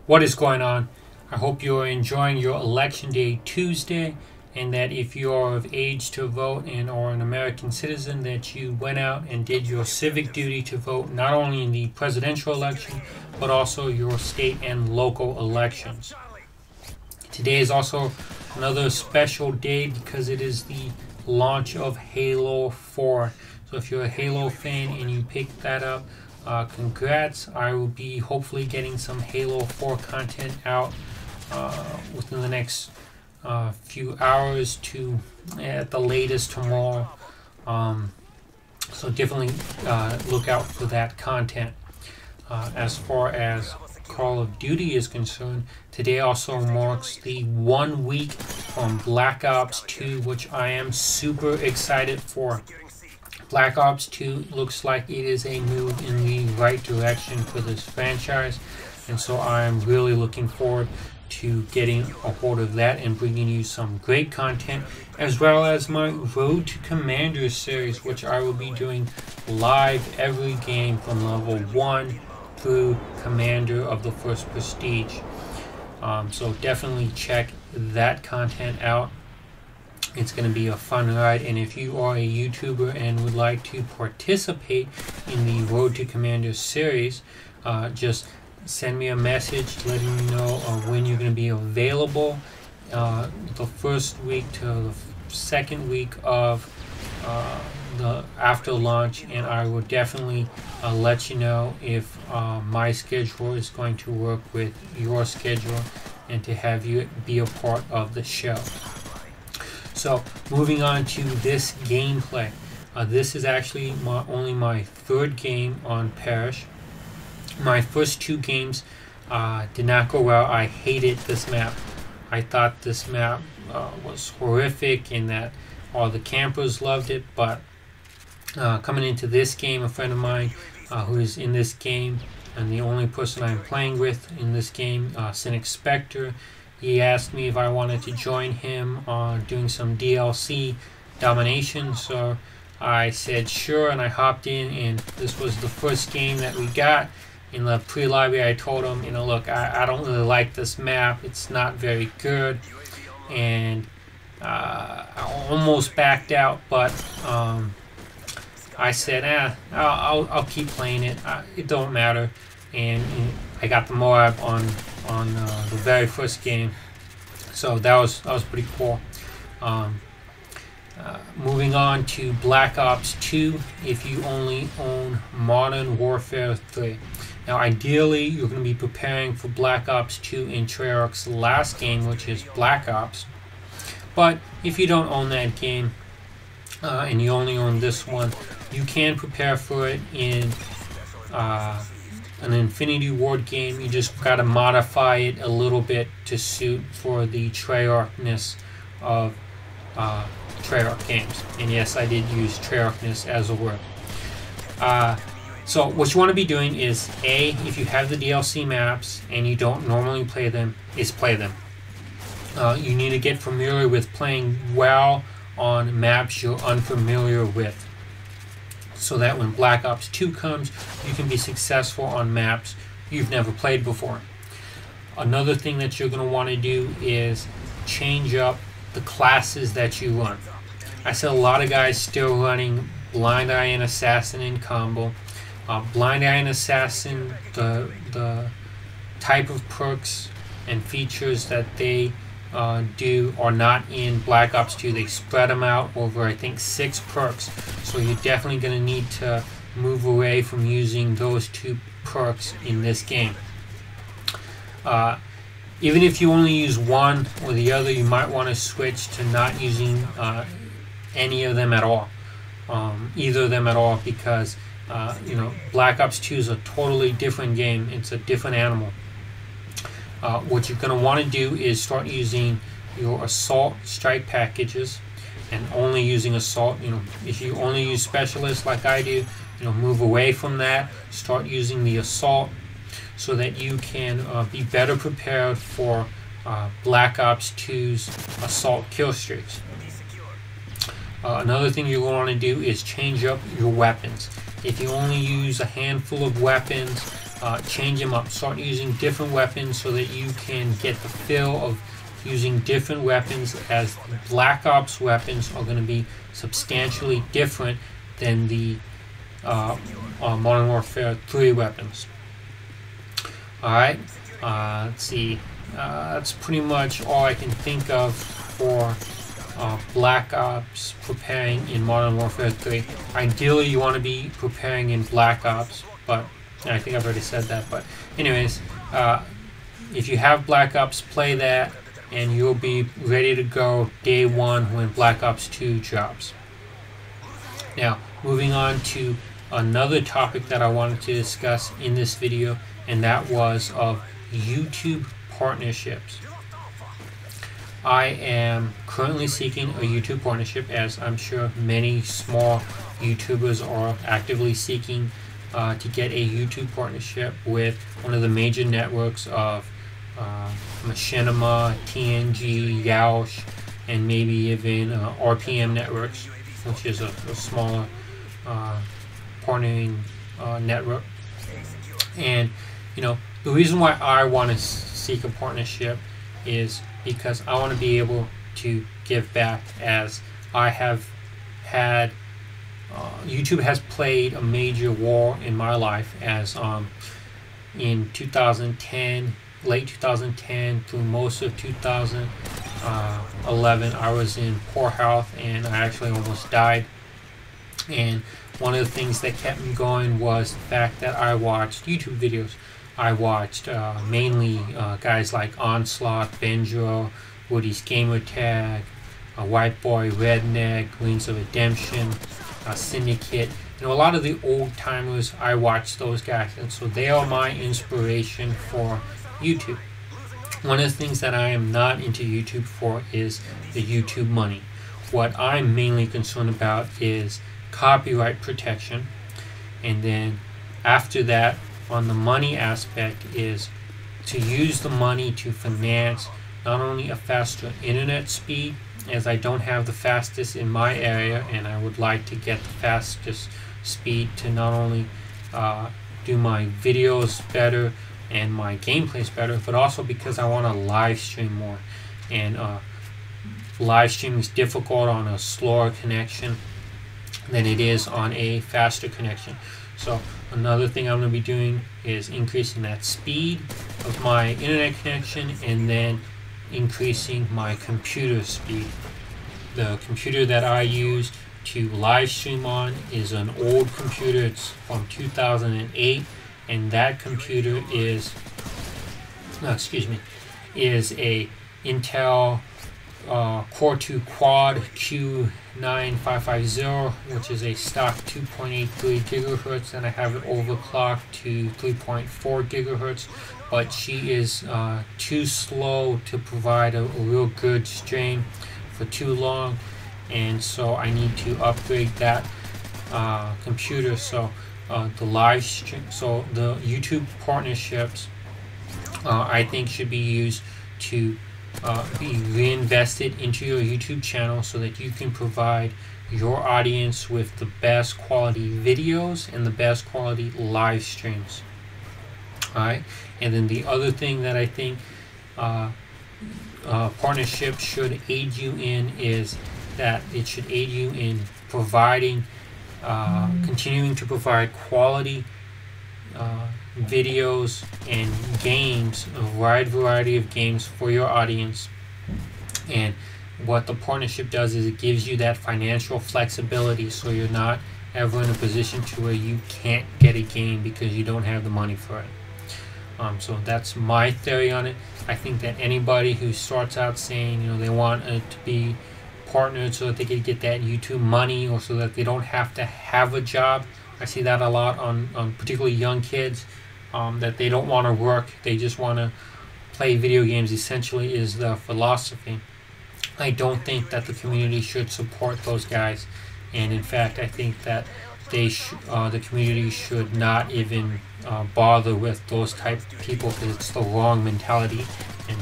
What is going on? I hope you're enjoying your Election Day Tuesday, and that if you are of age to vote and are an American citizen, that you went out and did your civic duty to vote not only in the presidential election but also your state and local elections. Today is also another special day because it is the launch of Halo 4. So if you're a Halo fan and you picked that up, congrats. I will be hopefully getting some Halo 4 content out within the next few hours to at the latest tomorrow. So definitely look out for that content. As far as Call of Duty is concerned, today also marks the 1 week from Black Ops 2, which I am super excited for. Black Ops 2 looks like it is a move in the right direction for this franchise, and so I'm really looking forward to getting a hold of that and bringing you some great content, as well as my Road to Commander series, which I will be doing live every game from level 1 through Commander of the First Prestige. So definitely check that content out. It's going to be a fun ride, and if you are a YouTuber and would like to participate in the Road to Commander series, just send me a message letting me know when you're going to be available. The first week to the second week of the after launch, and I will definitely let you know if my schedule is going to work with your schedule and to have you be a part of the show. So moving on to this gameplay. This is actually only my third game on Parish. My first 2 games did not go well. I hated this map. I thought this map was horrific in that all the campers loved it, but coming into this game, a friend of mine who is in this game and the only person I'm playing with in this game, Cynic Spectre, he asked me if I wanted to join him on doing some DLC domination, so I said sure, and I hopped in, and this was the first game that we got. In the pre-library, I told him, look, I don't really like this map. It's not very good, and I almost backed out, but I said, I'll keep playing it. It don't matter, and I got the Moab on the very first game, so that was pretty cool. Moving on to Black Ops 2, if you only own Modern Warfare 3. Now ideally you're going to be preparing for Black Ops 2 in Treyarch's last game, which is Black Ops. But if you don't own that game and you only own this one, you can prepare for it in an Infinity Ward game. You just got to modify it a little bit to suit for the Treyarchness of Treyarch games. And yes, I did use Treyarchness as a word. So what you want to be doing is, if you have the DLC maps and you don't normally play them, is play them. You need to get familiar with playing well on maps you're unfamiliar with, so that when Black Ops 2 comes, you can be successful on maps you've never played before. Another thing that you're going to want to do is change up the classes that you run. I see a lot of guys still running Blind Eye and Assassin in combo. Blind Eye and Assassin, the type of perks and features that they do are not in Black Ops 2. They spread them out over, I think, 6 perks. So you're definitely going to need to move away from using those 2 perks in this game. Even if you only use one or the other, you might want to switch to not using any of them at all. Either of them at all, because Black Ops 2 is a totally different game. It's a different animal. What you're going to want to do is start using your assault strike packages, and only using assault. If you only use specialists like I do, move away from that. Start using the assault so that you can be better prepared for Black Ops 2's assault kill streaks. Another thing you'll want to do is change up your weapons. If you only use a handful of weapons, change them up. Start using different weapons so that you can get the feel of using different weapons, as Black Ops weapons are going to be substantially different than the Modern Warfare 3 weapons. Alright, let's see. That's pretty much all I can think of for Black Ops preparing in Modern Warfare 3. Ideally, you want to be preparing in Black Ops, but I think I've already said that. But anyways, if you have Black Ops, play that, and you'll be ready to go day one when Black Ops 2 drops. Now, moving on to another topic that I wanted to discuss in this video, and that was of YouTube partnerships. I am currently seeking a YouTube partnership, as I'm sure many small YouTubers are actively seeking to get a YouTube partnership with one of the major networks of Machinima, TNG, Yoush, and maybe even RPM Networks, which is a smaller partnering network. And you know, the reason why I want to seek a partnership is because I want to be able to give back, as I have had YouTube has played a major role in my life, as in 2010, late 2010 through most of 2011, I was in poor health and I actually almost died. And one of the things that kept me going was the fact that I watched YouTube videos. I watched mainly guys like Onslaught, Benjo, Woody's Gamertag, White Boy, Redneck, Wings of Redemption, Syndicate. You know, a lot of the old timers, I watched those guys, and so they are my inspiration for YouTube. One of the things that I am not into YouTube for is the YouTube money. What I'm mainly concerned about is copyright protection, and then after that, on the money aspect, is to use the money to finance not only a faster internet speed, as I don't have the fastest in my area, and I would like to get the fastest speed to not only do my videos better and my gameplays better, but also because I want to live stream more. And live streaming is difficult on a slower connection than it is on a faster connection. So another thing I'm going to be doing is increasing that speed of my internet connection, and then increasing my computer speed. The computer that I use to live stream on is an old computer. It's from 2008, and that computer is is a Intel Core 2 Quad Q9550, which is a stock 2.83 gigahertz, and I have it overclocked to 3.4 gigahertz, but she is too slow to provide a real good stream for too long, and so I need to upgrade that computer. So the live stream, so the YouTube partnerships, I think should be used to be reinvested into your YouTube channel, so that you can provide your audience with the best quality videos and the best quality live streams. Alright, and then the other thing that I think partnership should aid you in is that it should aid you in providing, continuing to provide quality videos and games, a wide variety of games for your audience. And what the partnership does is it gives you that financial flexibility, so you're not ever in a position to where you can't get a game because you don't have the money for it. So that's my theory on it. I think that anybody who starts out saying, you know, they want it to be partnered so that they can get that YouTube money, or so that they don't have to have a job. I see that a lot on particularly young kids, that they don't want to work, they just want to play video games, essentially is the philosophy. I don't think that the community should support those guys, and in fact I think that they the community should not even bother with those type of people, because it's the wrong mentality. And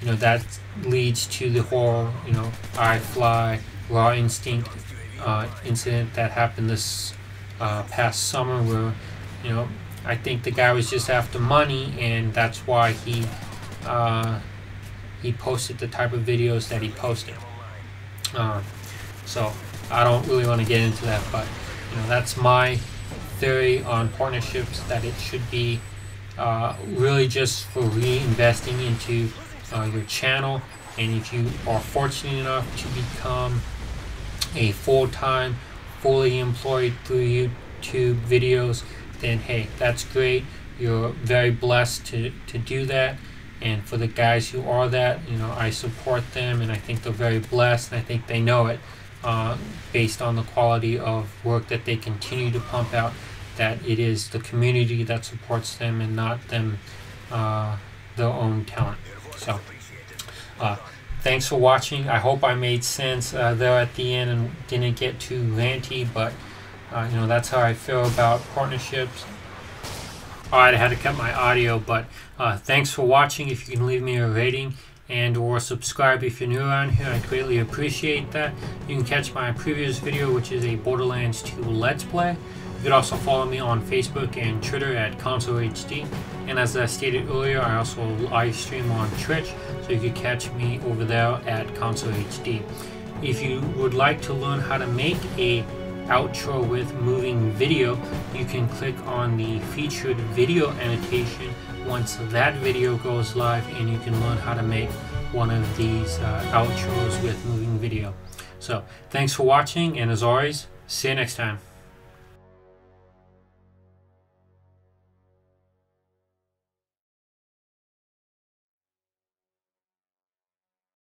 you know, that leads to the whole, you know, iFly, Raw Instinct incident that happened this past summer, where, you know, I think the guy was just after money, and that's why he posted the type of videos that he posted. So I don't really want to get into that, but that's my theory on partnerships, that it should be really just for reinvesting into your channel. And if you are fortunate enough to become a full-time, fully employed through YouTube videos, then hey, that's great. You're very blessed to do that. And for the guys who are that, I support them, and I think they're very blessed, and I think they know it based on the quality of work that they continue to pump out, that it is the community that supports them and not them, their own talent. So thanks for watching. I hope I made sense there at the end and didn't get too ranty, but that's how I feel about partnerships. Alright, I had to cut my audio, but thanks for watching. If you can leave me a rating and or subscribe if you're new around here, I'd greatly appreciate that. You can catch my previous video, which is a Borderlands 2 Let's Play. You could also follow me on Facebook and Twitter at ConsulHD. And as I stated earlier, I also live stream on Twitch, so you could catch me over there at ConsulHD. If you would like to learn how to make a outro with moving video, you can click on the featured video annotation once that video goes live, and you can learn how to make one of these outros with moving video. So thanks for watching, and as always, see you next time.